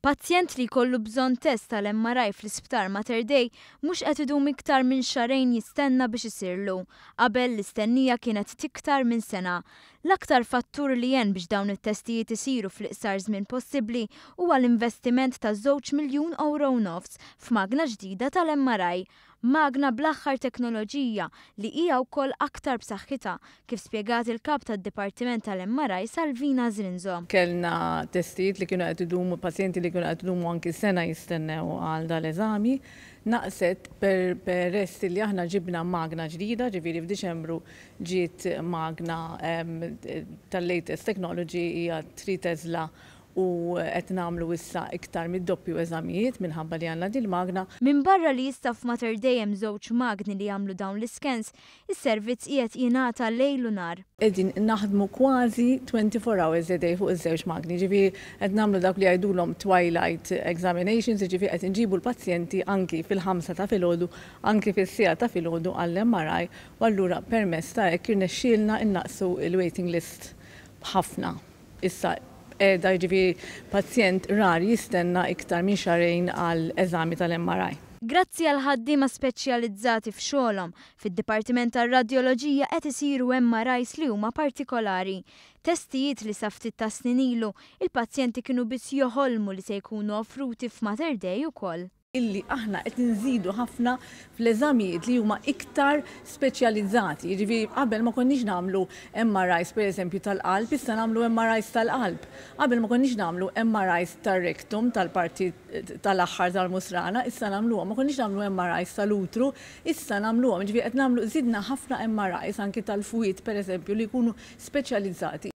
Pazjent li jkollu bżonn test tal-MRI fl-isptar Mater Dei mhux qed idum iktar minn xarejn jistenna biex isirlu. Qabel l-istennija kienet tiktar minn sena. L-aktar fattur li jen biex dawn it-testijiet isiru fl-iqsar żmien possibbli huwa l-investiment ta' €2 miljun u nofs f'magna ġdida tal-MRI. Magna bl-aħħar teknoloġija li hija wkoll aktar b'saħħitha, kif spjegat il-kap tad-Dipartiment tal-MRI Salvina Zrinzo. Kellna testijiet li kienu qed idumu, pazjenti li kienu qed idumu anki sena jistennew għal dal-eżami, naqset peress li aħna ġibna magna ġdida, ġifieri f'Diċembru ġiet magna tal-latest technology hija 3 Tesla u qed nagħmlu issa iktar mid-doppju eżamijiet minħabba li għandna din magna. Minn barra li jista' f'Mater Dei hemm żewġ magni li jagħmlu dawn l-iskens, is-servizz qiegħed jingħata lejl u nar. Qegħdin naħdmu kważi 24 hours a day fuq iż-żewġ magni, ġifieri qed nagħmlu dak li jgħidulhom twilight examinations, ġifieri qed inġibu l-pazjenti anki fil-5 ta' filgħodu, anki fis-sija ta' filgħodu għall-MRI, u allura permezz ta' hekk irnexxielna innaqsu il-waiting list ħafna. Issa qiegħda jiġifieri pazjent rar jistenna iktar minn xarejn għal eżami tal-MRI. Grazzi għal ħaddiema speċjalizzati f'xogħolhom fid-Dipartiment tar-Radjoloġija qed isiru MRIs li huma partikolari. Testijiet li sa ftit ta' snin ilu il-pazjenti kienu biss joħolmu li se jkunu offruti f'Mater Dei wkoll. Illi aħna qed inżidu ħafna fl-eżamijiet li huma iktar speċjalizzati. Jiġifieri qabel ma konniex nagħmlu MRIs pereżempju tal-qalb, issa nagħmlu MRIs tal-qalb. Qabel ma konniex nagħmlu MRIs tar-rektum tal-parti tal-aħħar tal-musrana, issa nagħmluhom. Ma konniex nagħmlu MRIs tal-utru, issa nagħmluhom. Jiġifieri qed nagħmlu żidna ħafna MRIs anke tal-fwied pereżempju li jkunu speċjalizzati.